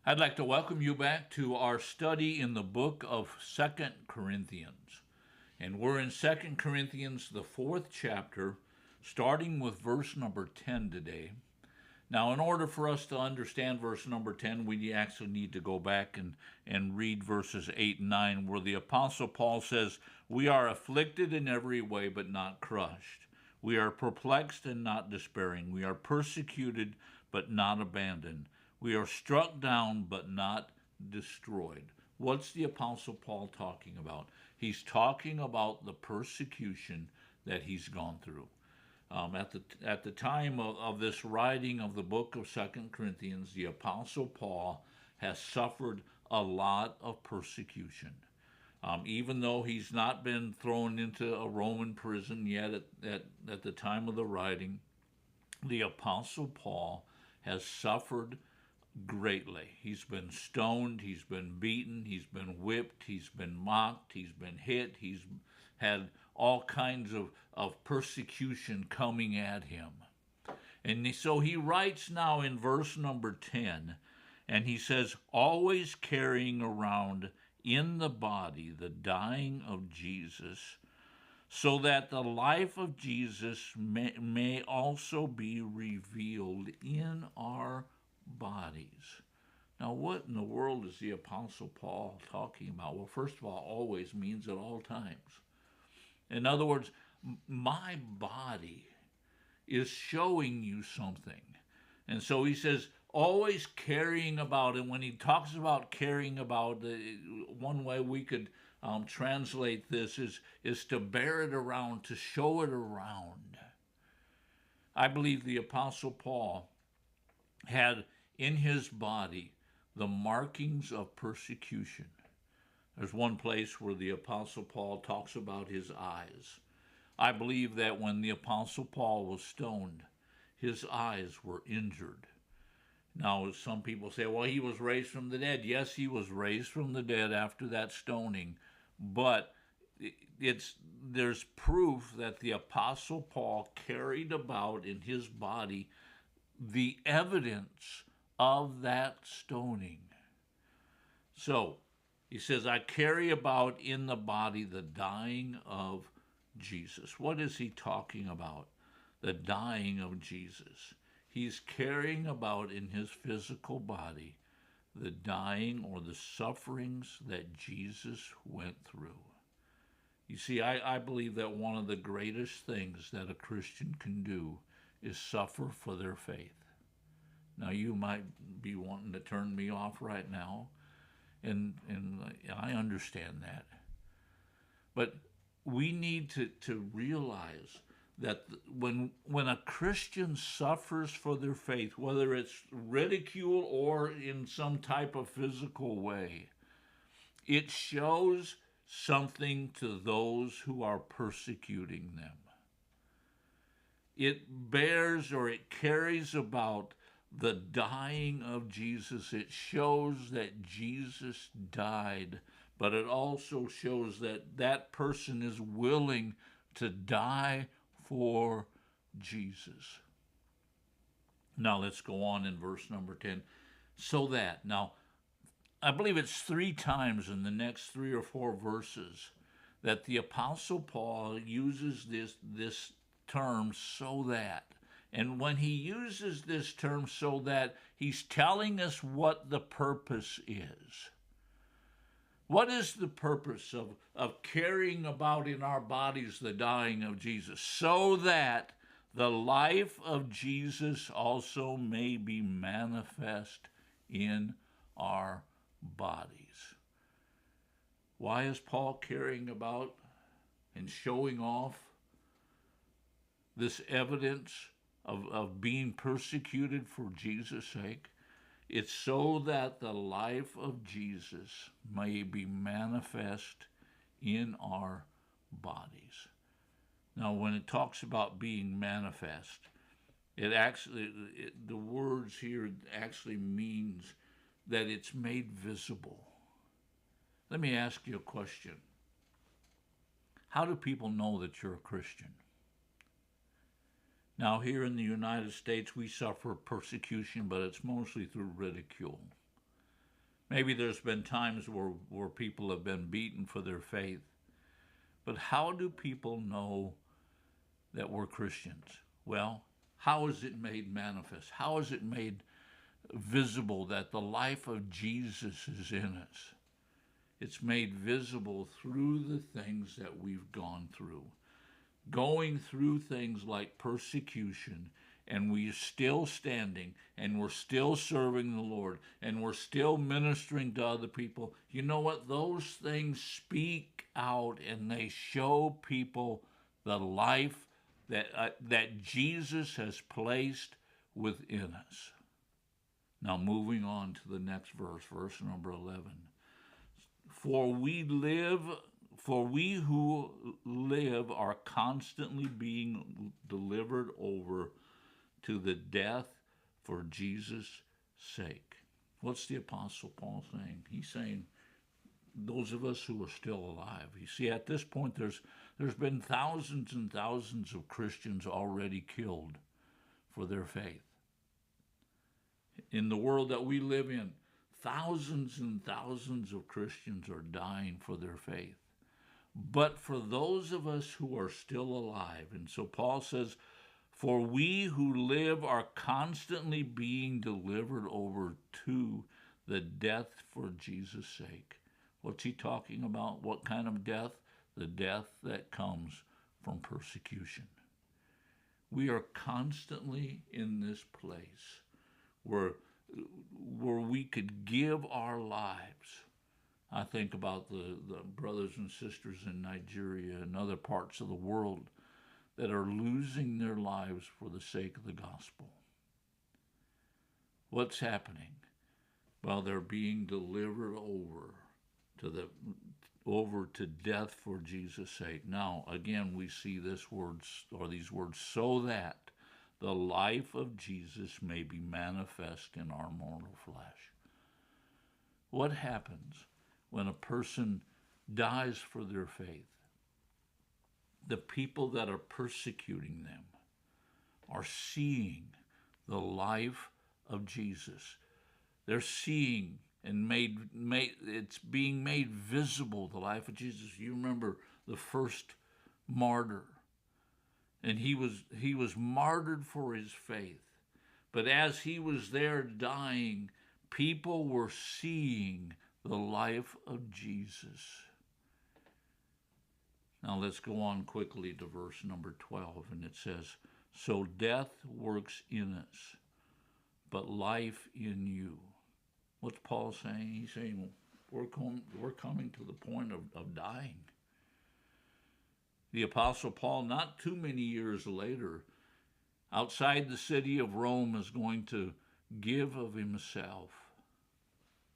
I'd like to welcome you back to our study in the book of 2Corinthians. And we're in 2Corinthians, the 4th chapter, starting with verse number 10 today. Now, in order for us to understand verse number 10, we actually need to go back and read verses 8 and 9, where the Apostle Paul says, "We are afflicted in every way, but not crushed. We are perplexed and not despairing. We are persecuted, but not abandoned. We are struck down, but not destroyed." What's the Apostle Paul talking about? He's talking about the persecution that he's gone through. At the time of this writing of the book of 2Corinthians, the Apostle Paul has suffered a lot of persecution. Even though he's not been thrown into a Roman prison yet at the time of the writing, the Apostle Paul has suffered greatly. He's been stoned, he's been beaten, he's been whipped, he's been mocked, he's been hit, he's had all kinds of persecution coming at him. And so he writes now in verse number 10, and he says, "Always carrying around in the body the dying of Jesus, so that the life of Jesus may also be revealed in our bodies." Now, what in the world is the Apostle Paul talking about? Well, first of all, always means at all times. In other words, my body is showing you something. And so he says, always carrying about. And when he talks about carrying about, one way we could translate this is to bear it around, to show it around. I believe the Apostle Paul had in his body the markings of persecution. There's one place where the Apostle Paul talks about his eyes. I believe that when the Apostle Paul was stoned, his eyes were injured. Now, some people say, well, he was raised from the dead. Yes, he was raised from the dead after that stoning, but there's proof that the Apostle Paul carried about in his body the evidence of that stoning. So, he says, I carry about in the body the dying of Jesus. What is he talking about? The dying of Jesus. He's carrying about in his physical body the dying or the sufferings that Jesus went through. You see, I believe that one of the greatest things that a Christian can do is suffer for their faith. Now, you might be wanting to turn me off right now, and I understand that. But we need to realize that when a Christian suffers for their faith, whether it's ridicule or in some type of physical way, it shows something to those who are persecuting them. It bears or it carries about the dying of Jesus. It shows that Jesus died, but it also shows that that person is willing to die for Jesus. Now let's go on in verse number 10. So that, now I believe it's 3 times in the next 3 or 4 verses that the Apostle Paul uses this term, so that. And when he uses this term, so that, he's telling us what the purpose is. What is the purpose of carrying about in our bodies the dying of Jesus? So that the life of Jesus also may be manifest in our bodies. Why is Paul carrying about and showing off this evidence of being persecuted for Jesus' sake? It's so that the life of Jesus may be manifest in our bodies. Now, when it talks about being manifest, the words here actually means that it's made visible. Let me ask you a question. How do people know that you're a Christian? Now, here in the United States, we suffer persecution, but it's mostly through ridicule. Maybe there's been times where people have been beaten for their faith. But how do people know that we're Christians? Well, how is it made manifest? How is it made visible that the life of Jesus is in us? It's made visible through the things that we've gone through. Going through things like persecution, and we're still standing, and we're still serving the Lord, and we're still ministering to other people. You know what? Those things speak out, and they show people the life that Jesus has placed within us. Now, moving on to the next verse number 11. For we who live are constantly being delivered over to the death for Jesus' sake. What's the Apostle Paul saying? He's saying those of us who are still alive. You see, at this point, there's been thousands and thousands of Christians already killed for their faith. In the world that we live in, thousands and thousands of Christians are dying for their faith. But for those of us who are still alive, and so Paul says, for we who live are constantly being delivered over to the death for Jesus' sake. What's he talking about? What kind of death? The death that comes from persecution. We are constantly in this place where we could give our lives. I think about the brothers and sisters in Nigeria and other parts of the world that are losing their lives for the sake of the gospel. What's happening? Well, they're being delivered over to death for Jesus' sake. Now, again, we see these words, so that the life of Jesus may be manifest in our mortal flesh. What happens when a person dies for their faith? The people that are persecuting them are seeing the life of Jesus. They're seeing and it's being made visible, the life of Jesus. You remember the first martyr, and he was martyred for his faith. But as he was there dying, people were seeing the life of Jesus. Now let's go on quickly to verse number 12, and it says, so death works in us, but life in you. What's Paul saying? He's saying we're coming to the point of dying. The Apostle Paul, not too many years later, outside the city of Rome, is going to give of himself.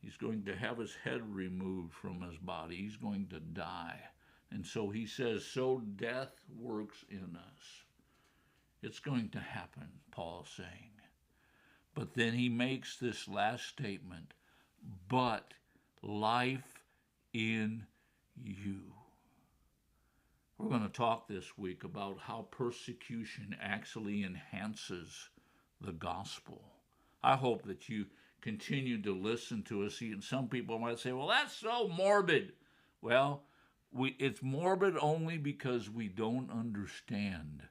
He's going to have his head removed from his body. He's going to die. And so he says, so death works in us. It's going to happen, Paul's saying. But then he makes this last statement, but life in you. We're going to talk this week about how persecution actually enhances the gospel. I hope that you continue to listen to us. And some people might say, well, that's so morbid. Well, it's morbid only because we don't understand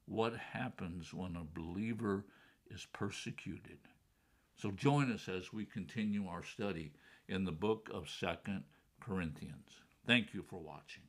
what happens when a believer is persecuted. So join us as we continue our study in the book of 2 Corinthians. Thank you for watching.